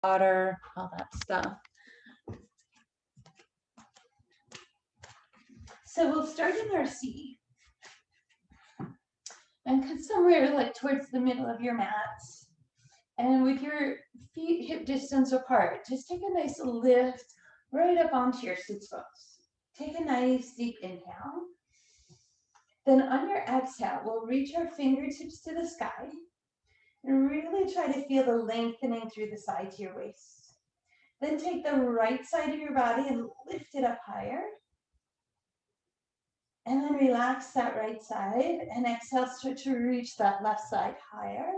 water, all that stuff. So we'll start in our C. And cut somewhere like towards the middle of your mat. And with your feet hip distance apart, just take a nice lift right up onto your sits bones. Take a nice deep inhale. Then on your exhale, we'll reach our fingertips to the sky and really try to feel the lengthening through the sides of your waist. Then take the right side of your body and lift it up higher. And then relax that right side and exhale, start to reach that left side higher.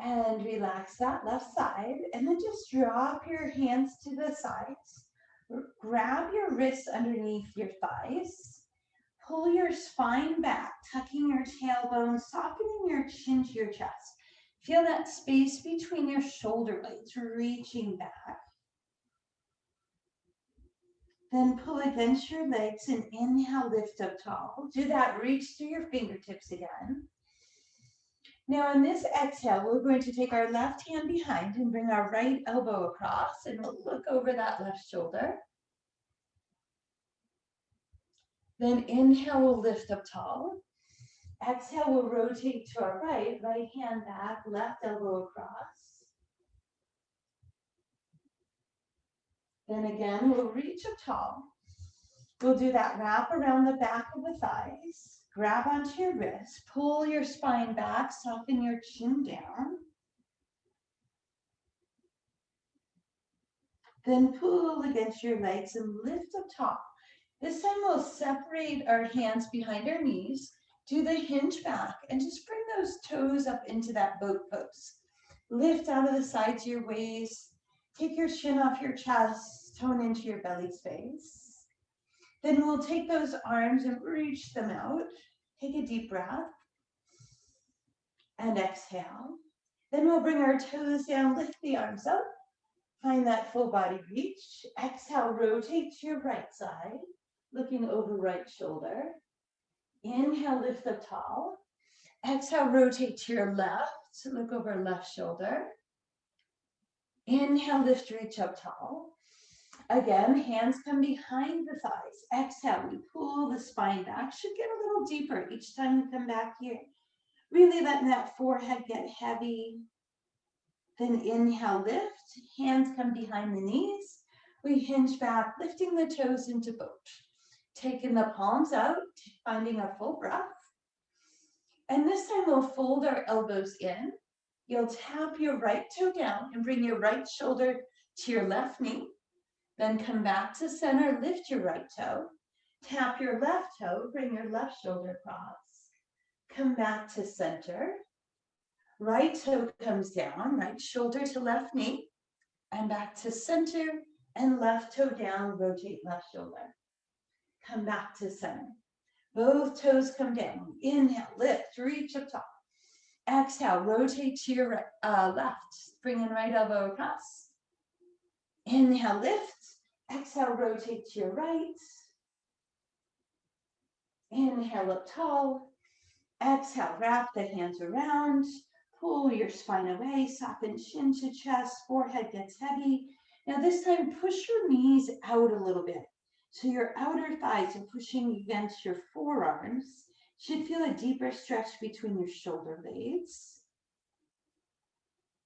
And relax that left side. And then just drop your hands to the sides. Grab your wrists underneath your thighs. Pull your spine back, tucking your tailbone, softening your chin to your chest. Feel that space between your shoulder blades reaching back. Then pull against your legs and inhale, lift up tall. Do that, reach through your fingertips again. Now on this exhale, we're going to take our left hand behind and bring our right elbow across and we'll look over that left shoulder. Then inhale, we'll lift up tall. Exhale, we'll rotate to our right, right hand back, left elbow across. Then again, we'll reach up tall. We'll do that wrap around the back of the thighs. Grab onto your wrist, pull your spine back, soften your chin down. Then pull against your legs and lift up tall. This time we'll separate our hands behind our knees, do the hinge back, and just bring those toes up into that boat pose. Lift out of the sides of your waist, take your chin off your chest, tone into your belly space. Then we'll take those arms and reach them out. Take a deep breath and exhale. Then we'll bring our toes down, lift the arms up. Find that full body reach. Exhale, rotate to your right side, looking over right shoulder. Inhale, lift up tall. Exhale, rotate to your left, look over left shoulder. Inhale, lift, reach up tall. Again, hands come behind the thighs. Exhale, we pull the spine back. Should get a little deeper each time we come back here. Really letting that forehead get heavy. Then inhale, lift. Hands come behind the knees. We hinge back, lifting the toes into boat. Taking the palms out, finding a full breath. And this time we'll fold our elbows in. You'll tap your right toe down and bring your right shoulder to your left knee. Then come back to center, lift your right toe. Tap your left toe, bring your left shoulder across. Come back to center. Right toe comes down, right shoulder to left knee. And back to center and left toe down, rotate left shoulder. Come back to center. Both toes come down. Inhale, lift, reach up top. Exhale, rotate to your left. Bring in right elbow across. Inhale, lift. Exhale, rotate to your right. Inhale, up tall. Exhale, wrap the hands around. Pull your spine away. Soften chin to chest. Forehead gets heavy. Now this time, push your knees out a little bit. So your outer thighs are pushing against your forearms. Should feel a deeper stretch between your shoulder blades.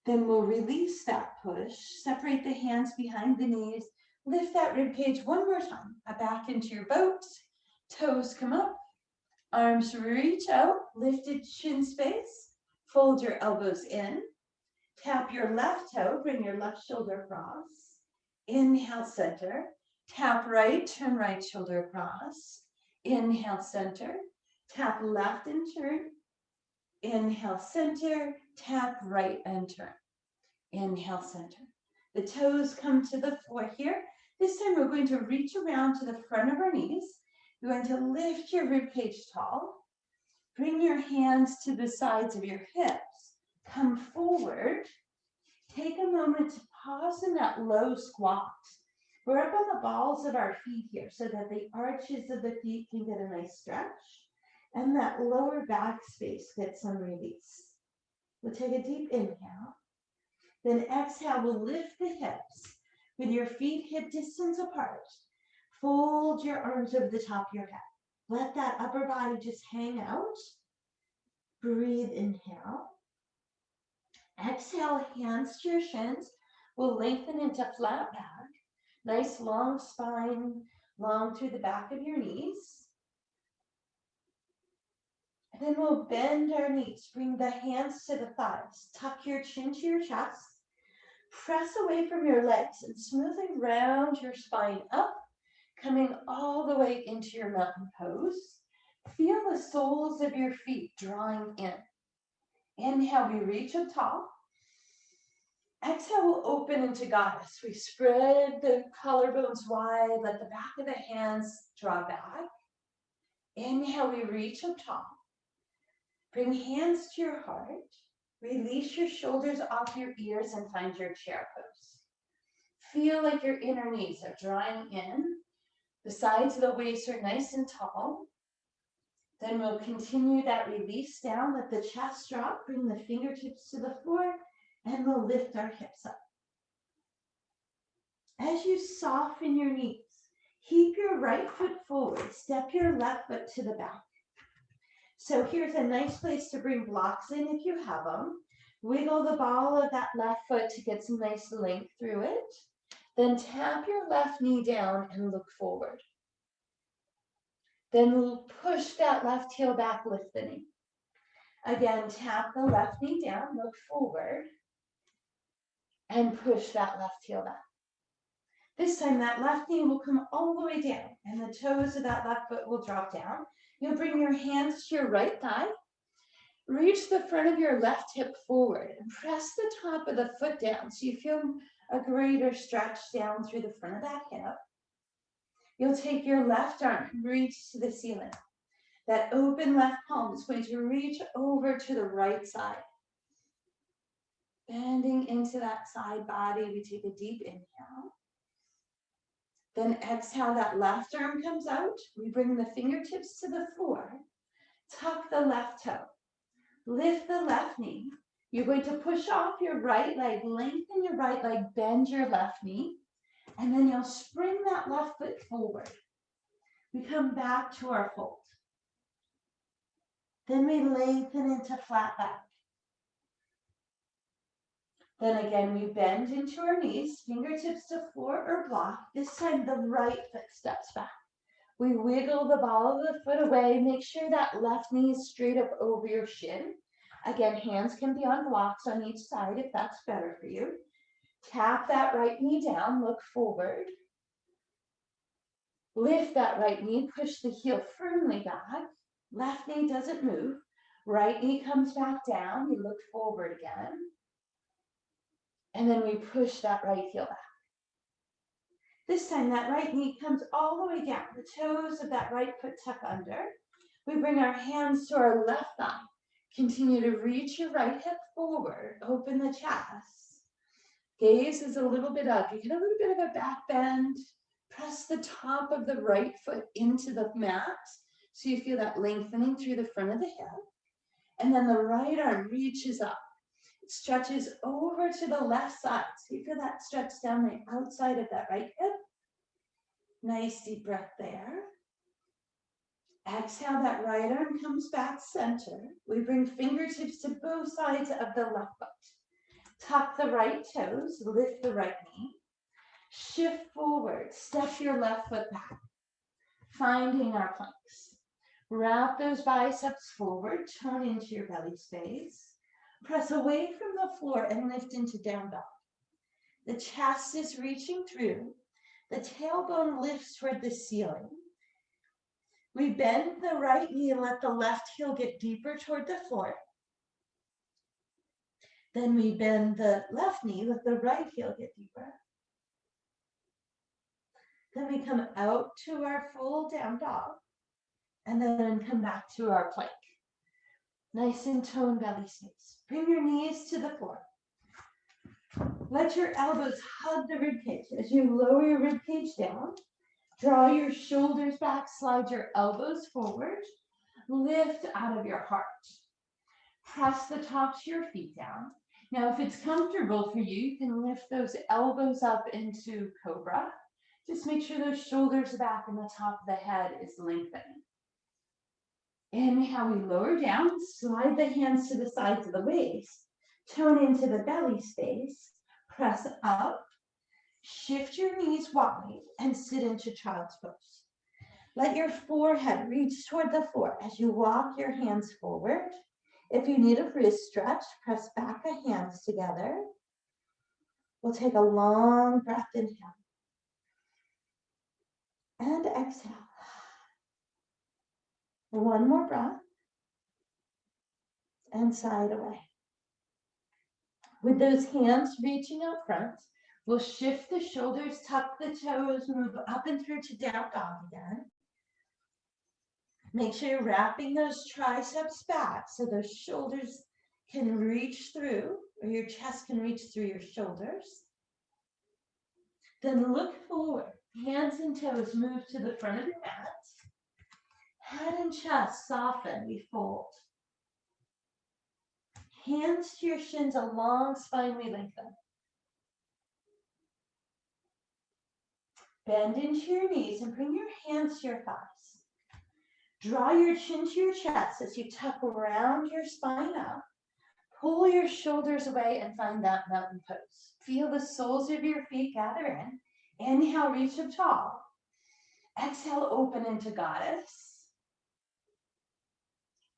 Then we'll release that push. Separate the hands behind the knees. Lift that rib cage one more time. Back into your boat. Toes come up. Arms reach out. Lifted chin space. Fold your elbows in. Tap your left toe. Bring your left shoulder across. Inhale, center. Tap right, turn right shoulder across. Inhale, center. Tap left and turn. Inhale, center. Tap right and turn. Inhale, center. The toes come to the floor here. This time we're going to reach around to the front of our knees. You're going to lift your ribcage tall. Bring your hands to the sides of your hips. Come forward. Take a moment to pause in that low squat. We're up on the balls of our feet here so that the arches of the feet can get a nice stretch and that lower back space gets some release. We'll take a deep inhale Then exhale, we'll lift the hips with your feet hip distance apart. Fold your arms over the top of your head. Let that upper body just hang out. Breathe, inhale. Exhale, hands to your shins. We'll lengthen into flat back. Nice long spine, long through the back of your knees. And then we'll bend our knees. Bring the hands to the thighs. Tuck your chin to your chest. Press away from your legs and smoothly round your spine up, coming all the way into your mountain pose. Feel the soles of your feet drawing in. Inhale, we reach up tall. Exhale, we'll open into goddess. We spread the collarbones wide, let the back of the hands draw back. Inhale, we reach up tall. Bring hands to your heart. Release your shoulders off your ears and find your chair pose. Feel like your inner knees are drawing in. The sides of the waist are nice and tall. Then we'll continue that release down. Let the chest drop. Bring the fingertips to the floor. And we'll lift our hips up. As you soften your knees, keep your right foot forward. Step your left foot to the back. So here's a nice place to bring blocks in if you have them. Wiggle the ball of that left foot to get some nice length through it. Then tap your left knee down and look forward. Then we'll push that left heel back, lift the knee. Again, tap the left knee down, look forward, and push that left heel back. This time that left knee will come all the way down and the toes of that left foot will drop down. You'll bring your hands to your right thigh. Reach the front of your left hip forward and press the top of the foot down so you feel a greater stretch down through the front of that hip. You'll take your left arm and reach to the ceiling. That open left palm is going to reach over to the right side. Bending into that side body, we take a deep inhale. Then exhale, that left arm comes out. We bring the fingertips to the floor. Tuck the left toe. Lift the left knee. You're going to push off your right leg, lengthen your right leg, bend your left knee, and then you'll spring that left foot forward. We come back to our fold. Then we lengthen into flat back. Then again, we bend into our knees, fingertips to floor or block. This time the right foot steps back. We wiggle the ball of the foot away. Make sure that left knee is straight up over your shin. Again, hands can be on blocks on each side if that's better for you. Tap that right knee down, look forward. Lift that right knee, push the heel firmly back. Left knee doesn't move. Right knee comes back down. We look forward again. And then we push that right heel back. This time that right knee comes all the way down. The toes of that right foot tuck under. We bring our hands to our left thigh. Continue to reach your right hip forward. Open the chest. Gaze is a little bit up. You get a little bit of a back bend. Press the top of the right foot into the mat so you feel that lengthening through the front of the hip. And then the right arm reaches up. It stretches over to the left side. So you feel that stretch down the outside of that right hip. Nice deep breath there. Exhale, that right arm comes back center. We bring fingertips to both sides of the left foot. Tuck the right toes, lift the right knee. Shift forward, step your left foot back. Finding our planks. Wrap those biceps forward, tone into your belly space. Press away from the floor and lift into down dog. The chest is reaching through. The tailbone lifts toward the ceiling. We bend the right knee and let the left heel get deeper toward the floor. Then we bend the left knee, let the right heel get deeper. Then we come out to our full down dog and then come back to our plank. Nice and toned belly space. Bring your knees to the floor. Let your elbows hug the rib cage. As you lower your rib cage down, draw your shoulders back, slide your elbows forward, lift out of your heart. Press the tops of your feet down. Now, if it's comfortable for you, you can lift those elbows up into cobra. Just make sure those shoulders back and the top of the head is lengthening. Inhale, we lower down, slide the hands to the sides of the waist, tone into the belly space, press up, shift your knees wide, and sit into child's pose. Let your forehead reach toward the floor as you walk your hands forward. If you need a wrist stretch, press back the hands together. We'll take a long breath, inhale. And exhale. One more breath. And side away. With those hands reaching up front, we'll shift the shoulders, tuck the toes, move up and through to down dog again. Make sure you're wrapping those triceps back so those shoulders can reach through, or your chest can reach through your shoulders. Then look forward. Hands and toes move to the front of the mat. Head and chest soften, we fold. Hands to your shins, a long spine, we lengthen. Bend into your knees and bring your hands to your thighs. Draw your chin to your chest as you tuck around your spine up. Pull your shoulders away and find that mountain pose. Feel the soles of your feet gather in. Inhale, reach up tall. Exhale, open into goddess.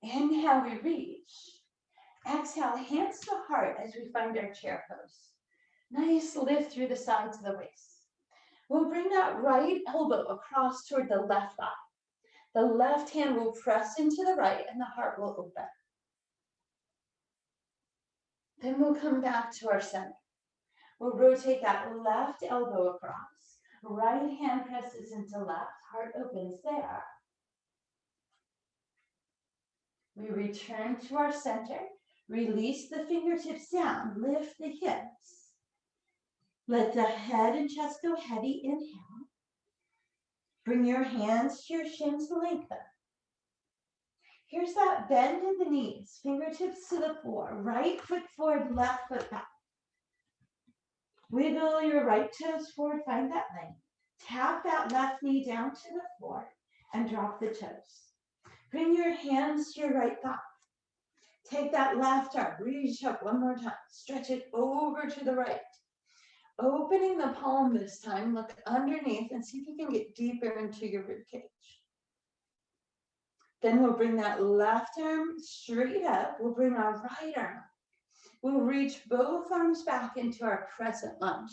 Inhale, we reach. Exhale, hands to heart as we find our chair pose. Nice lift through the sides of the waist. We'll bring that right elbow across toward the left thigh. The left hand will press into the right and the heart will open. Then we'll come back to our center. We'll rotate that left elbow across. Right hand presses into left, heart opens there. We return to our center. Release the fingertips down, lift the hips. Let the head and chest go heavy, inhale. Bring your hands to your shins, lengthen. Here's that bend in the knees, fingertips to the floor, right foot forward, left foot back. Wiggle your right toes forward, find that length. Tap that left knee down to the floor and drop the toes. Bring your hands to your right thigh. Take that left arm, reach up one more time, stretch it over to the right. Opening the palm this time, look underneath and see if you can get deeper into your rib cage. Then we'll bring that left arm straight up. We'll bring our right arm up. We'll reach both arms back into our crescent lunge,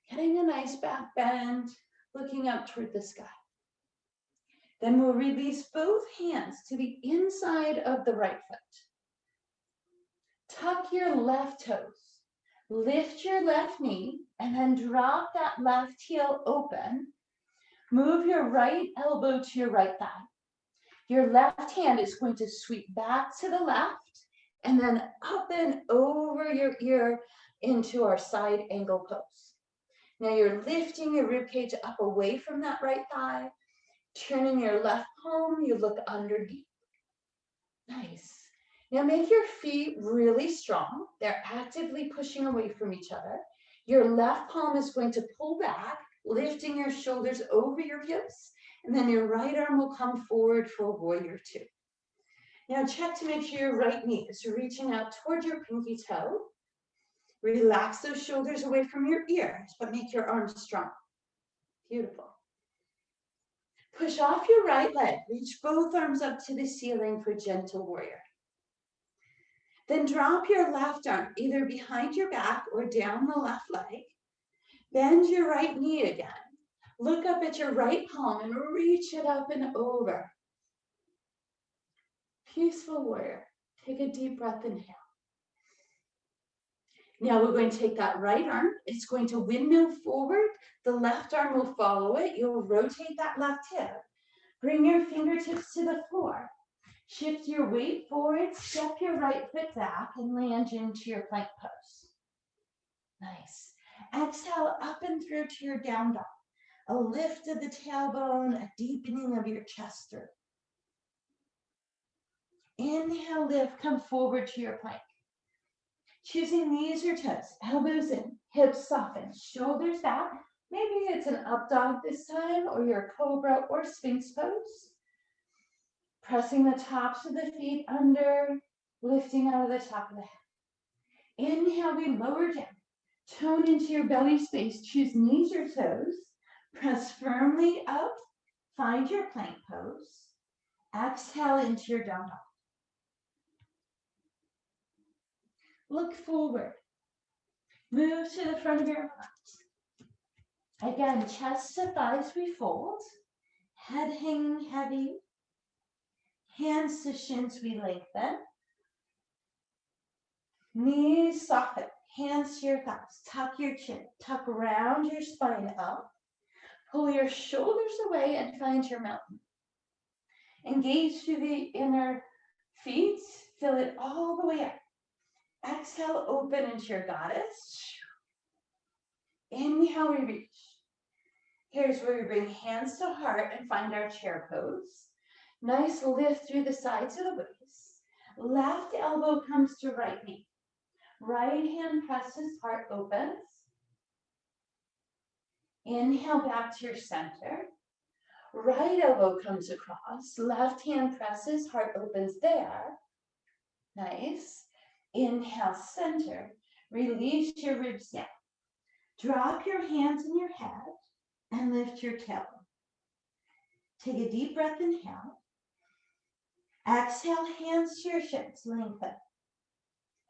getting a nice back bend, looking up toward the sky. Then we'll release both hands to the inside of the right foot. Tuck your left toes, lift your left knee, and then drop that left heel open. Move your right elbow to your right thigh. Your left hand is going to sweep back to the left and then up and over your ear into our side angle pose. Now you're lifting your rib cage up away from that right thigh, turning your left palm, you look underneath. Nice. Now make your feet really strong. They're actively pushing away from each other. Your left palm is going to pull back, lifting your shoulders over your hips, and then your right arm will come forward for warrior two. Now check to make sure your right knee is reaching out toward your pinky toe. Relax those shoulders away from your ears, but make your arms strong. Beautiful. Push off your right leg, reach both arms up to the ceiling for gentle warrior. Then drop your left arm either behind your back or down the left leg. Bend your right knee again. Look up at your right palm and reach it up and over. Peaceful warrior. Take a deep breath, inhale. Now we're going to take that right arm. It's going to windmill forward. The left arm will follow it. You'll rotate that left hip. Bring your fingertips to the floor. Shift your weight forward, step your right foot back, and land into your plank pose. Nice. Exhale up and through to your down dog. A lift of the tailbone, a deepening of your chest through. Inhale, lift, come forward to your plank. Choosing knees or toes, elbows in, hips soften, shoulders back. Maybe it's an up dog this time, or your cobra or sphinx pose. Pressing the tops of the feet under, lifting out of the top of the head. Inhale, we lower down. Tone into your belly space. Choose knees or toes. Press firmly up. Find your plank pose. Exhale into your down dog. Look forward. Move to the front of your mat. Again, chest to thighs we fold. Head hanging heavy. Hands to shins we lengthen. Knees soften. Hands to your thighs. Tuck your chin. Tuck around your spine up. Pull your shoulders away and find your mountain. Engage through the inner feet. Fill it all the way up. Exhale, open into your goddess. Inhale, we reach. Here's where we bring hands to heart and find our chair pose. Nice lift through the sides of the waist. Left elbow comes to right knee. Right hand presses, heart opens. Inhale back to your center. Right elbow comes across. Left hand presses, heart opens there. Nice. Inhale, center. Release your ribs down. Drop your hands in your head and lift your tailbone. Take a deep breath, inhale. Exhale, hands to your shins, lengthen.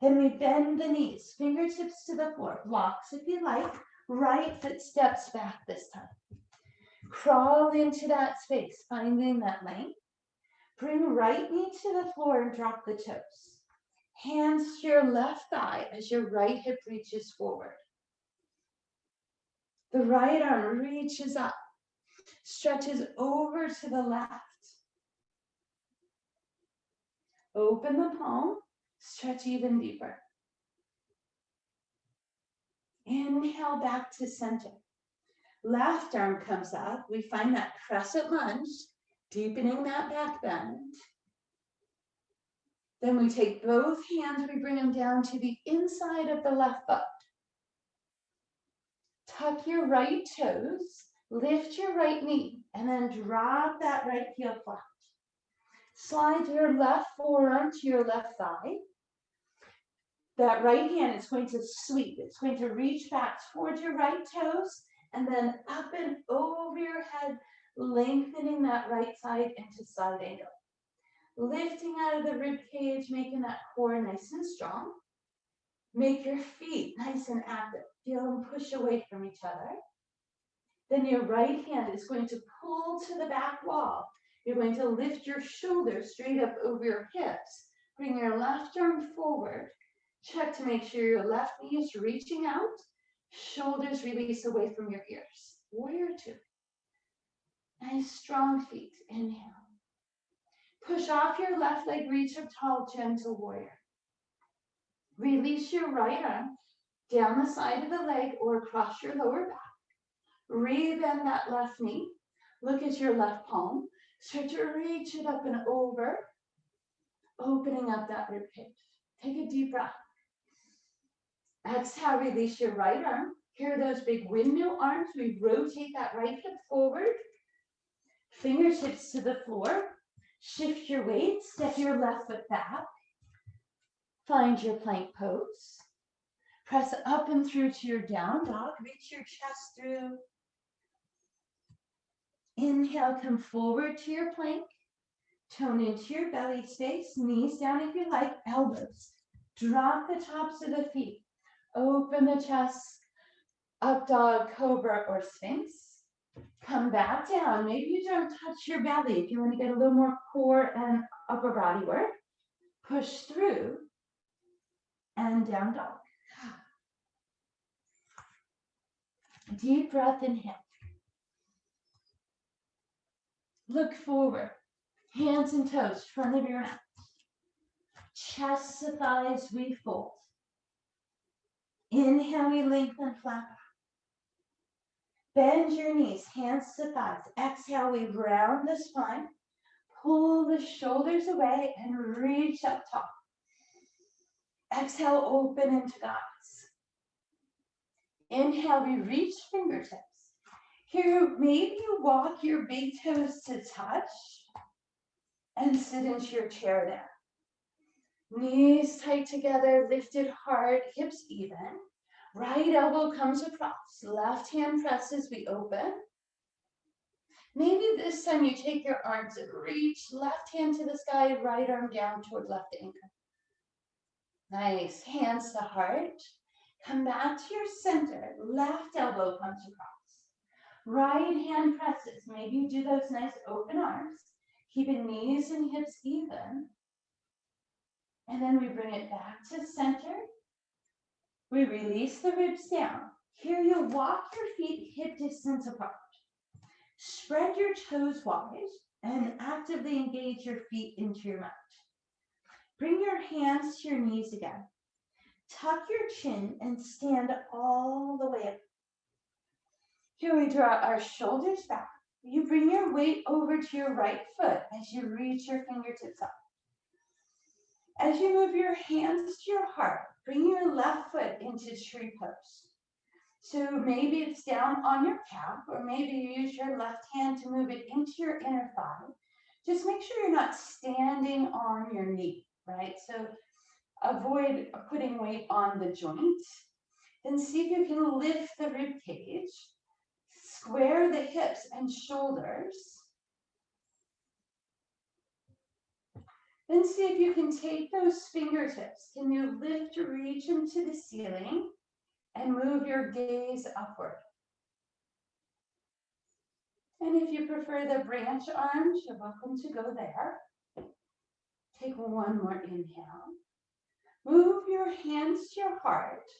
Then we bend the knees, fingertips to the floor, blocks if you like. Right foot steps back this time. Crawl into that space, finding that length. Bring right knee to the floor and drop the toes. Hands to your left thigh as your right hip reaches forward. The right arm reaches up, stretches over to the left. Open the palm, stretch even deeper. Inhale back to center. Left arm comes up. We find that crescent lunge, deepening that back bend. Then we take both hands, we bring them down to the inside of the left foot. Tuck your right toes, lift your right knee, and then drop that right heel flat. Slide your left forearm to your left thigh. That right hand is going to sweep. It's going to reach back towards your right toes and then up and over your head, lengthening that right side into side angle. Lifting out of the rib cage, making that core nice and strong. Make your feet nice and active. Feel them push away from each other. Then your right hand is going to pull to the back wall. You're going to lift your shoulders straight up over your hips. Bring your left arm forward. Check to make sure your left knee is reaching out. Shoulders release away from your ears. Warrior two. Nice strong feet. Inhale. Push off your left leg, reach up tall, gentle warrior. Release your right arm down the side of the leg or across your lower back. Rebend that left knee. Look at your left palm. Start to reach it up and over, opening up that rib cage. Take a deep breath. Exhale, release your right arm. Here are those big windmill arms. We rotate that right hip forward. Fingertips to the floor. Shift your weight. Step your left foot back. Find your plank pose. Press up and through to your down dog. Reach your chest through. Inhale, come forward to your plank. Tone into your belly space. Knees down if you like. Elbows. Drop the tops of the feet. Open the chest. Up dog, cobra, or sphinx. Come back down. Maybe you don't touch your belly if you want to get a little more core and upper body work. Push through and down dog. Deep breath, inhale. Look forward. Hands and toes, front of your mat. Chest to thighs, we fold. Inhale, we lengthen flat back. Bend your knees, hands to thighs. Exhale, we round the spine. Pull the shoulders away and reach up top. Exhale, open into guys. Inhale, we reach fingertips. Here, maybe you walk your big toes to touch and sit into your chair there. Knees tight together, lifted heart, hips even. Right elbow comes across, left hand presses, we open. Maybe this time you take your arms and reach, left hand to the sky, right arm down toward left ankle. Nice, hands to heart. Come back to your center, left elbow comes across. Right hand presses, maybe you do those nice open arms. Keeping knees and hips even. And then we bring it back to center. We release the ribs down. Here you'll walk your feet hip distance apart. Spread your toes wide and actively engage your feet into your mat. Bring your hands to your knees again. Tuck your chin and stand all the way up. Here we draw our shoulders back. You bring your weight over to your right foot as you reach your fingertips up. As you move your hands to your heart, bring your left foot into tree pose. So maybe it's down on your calf, or maybe you use your left hand to move it into your inner thigh. Just make sure you're not standing on your knee, right? So avoid putting weight on the joint. Then see if you can lift the rib cage, square the hips and shoulders. Then see if you can take those fingertips. Can you lift, reach them to the ceiling and move your gaze upward? And if you prefer the branch arms, you're welcome to go there. Take one more inhale. Move your hands to your heart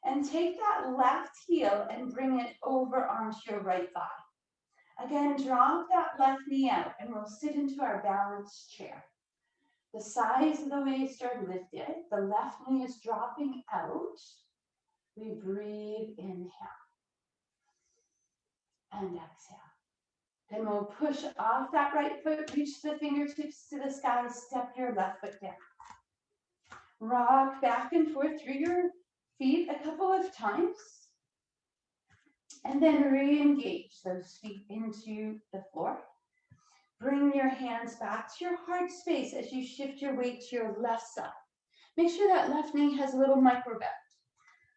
and take that left heel and bring it over onto your right thigh. Again, drop that left knee out and we'll sit into our balanced chair. The sides of the waist are lifted. The left knee is dropping out. We breathe, inhale and exhale. Then we'll push off that right foot, reach the fingertips to the sky, step your left foot down. Rock back and forth through your feet a couple of times. And then re-engage those feet into the floor. Bring your hands back to your heart space as you shift your weight to your left side. Make sure that left knee has a little micro bend.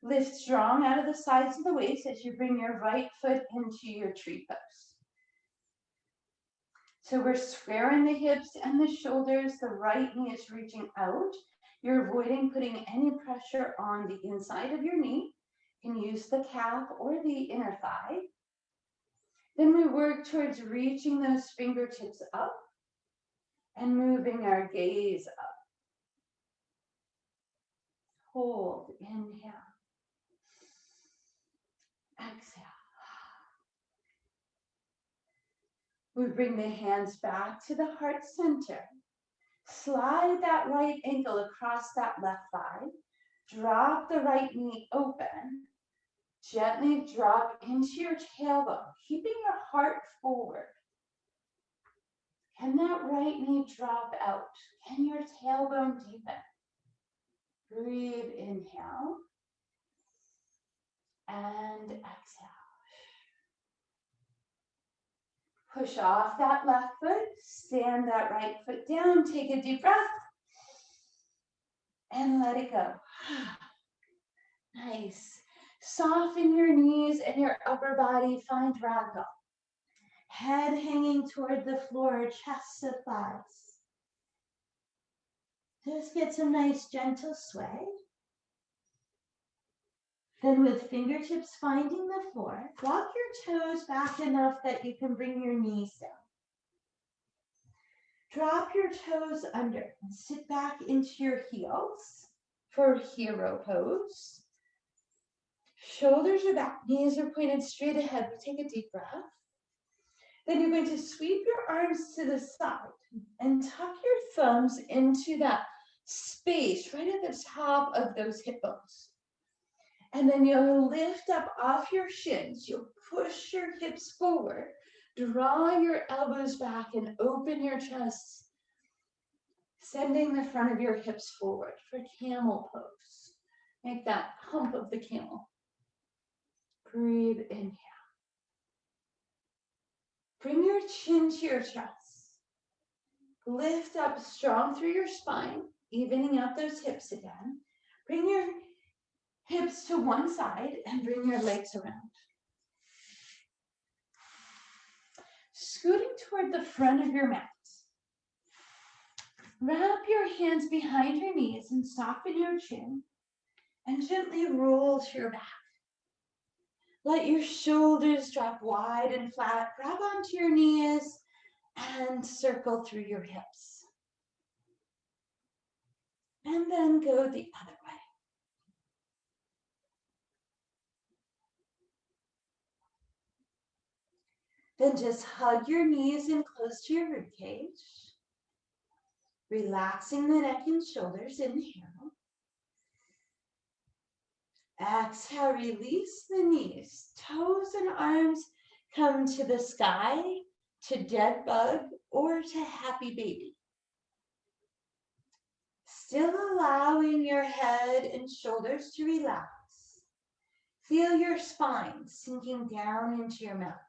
Lift strong out of the sides of the waist as you bring your right foot into your tree pose. So we're squaring the hips and the shoulders. The right knee is reaching out. You're avoiding putting any pressure on the inside of your knee. You can use the calf or the inner thigh. Then we work towards reaching those fingertips up and moving our gaze up. Hold, inhale. Exhale. We bring the hands back to the heart center. Slide that right ankle across that left thigh. Drop the right knee open. Gently drop into your tailbone, keeping your heart forward. Can that right knee drop out? Can your tailbone deepen? Breathe, inhale. And exhale. Push off that left foot, stand that right foot down, take a deep breath, and let it go. Nice. Soften your knees and your upper body, find ragdoll. Head hanging toward the floor, chest to thighs. Just get some nice gentle sway. Then with fingertips finding the floor, walk your toes back enough that you can bring your knees down. Drop your toes under and sit back into your heels for hero pose. Shoulders are back, knees are pointed straight ahead. We take a deep breath. Then you're going to sweep your arms to the side and tuck your thumbs into that space right at the top of those hip bones. And then you'll lift up off your shins. You'll push your hips forward. Draw your elbows back and open your chest. Sending the front of your hips forward for camel pose. Make that hump of the camel. Breathe, inhale. Bring your chin to your chest. Lift up strong through your spine, evening out those hips again. Bring your hips to one side and bring your legs around. Scooting toward the front of your mat. Wrap your hands behind your knees and soften your chin and gently roll to your back. Let your shoulders drop wide and flat. Grab onto your knees and circle through your hips. And then go the other way. Then just hug your knees in close to your ribcage. Relaxing the neck and shoulders, inhale. Exhale, release the knees. Toes and arms come to the sky, to dead bug, or to happy baby. Still allowing your head and shoulders to relax. Feel your spine sinking down into your mat.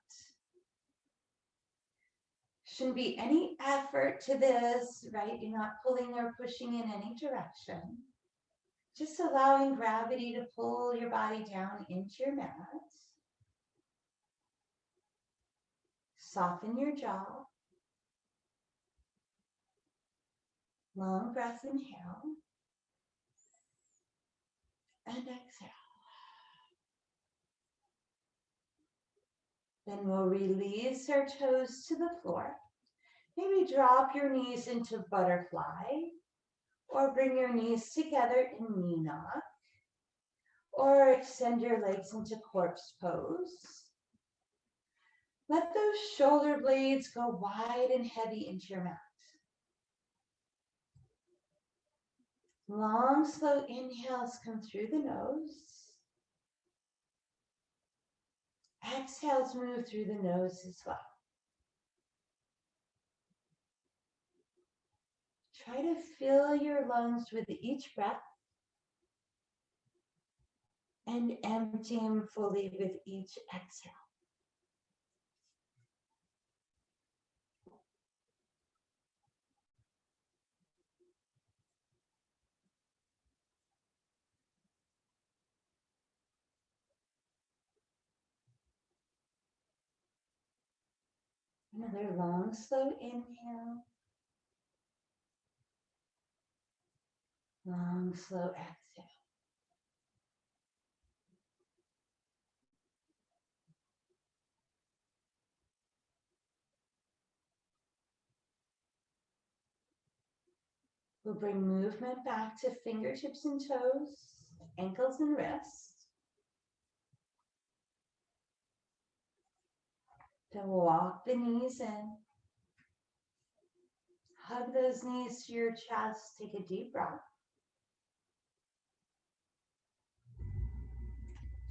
Shouldn't be any effort to this, right? You're not pulling or pushing in any direction. Just allowing gravity to pull your body down into your mat. Soften your jaw. Long breath, inhale. And exhale. Then we'll release our toes to the floor. Maybe drop your knees into butterfly, or bring your knees together in knee knock, or extend your legs into corpse pose. Let those shoulder blades go wide and heavy into your mat. Long, slow inhales come through the nose. Exhales move through the nose as well. Try to fill your lungs with each breath and empty them fully with each exhale. Another long, slow inhale. Long, slow exhale. We'll bring movement back to fingertips and toes, ankles and wrists. Then walk the knees in. Hug those knees to your chest. Take a deep breath.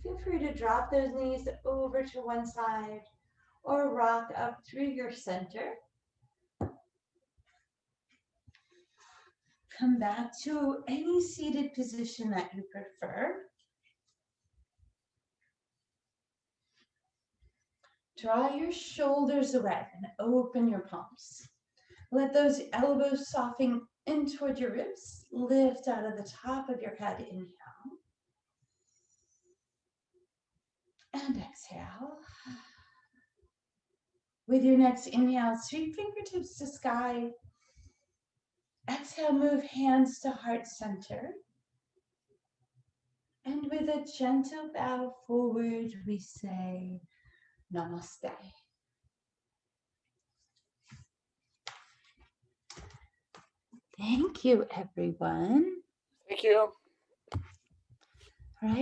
Feel free to drop those knees over to one side or rock up through your center. Come back to any seated position that you prefer. Draw your shoulders away and open your palms. Let those elbows soften in toward your ribs. Lift out of the top of your head, inhale. And exhale. With your next inhale, sweep fingertips to sky. Exhale, move hands to heart center. And with a gentle bow forward, we say namaste. Thank you, everyone. Thank you.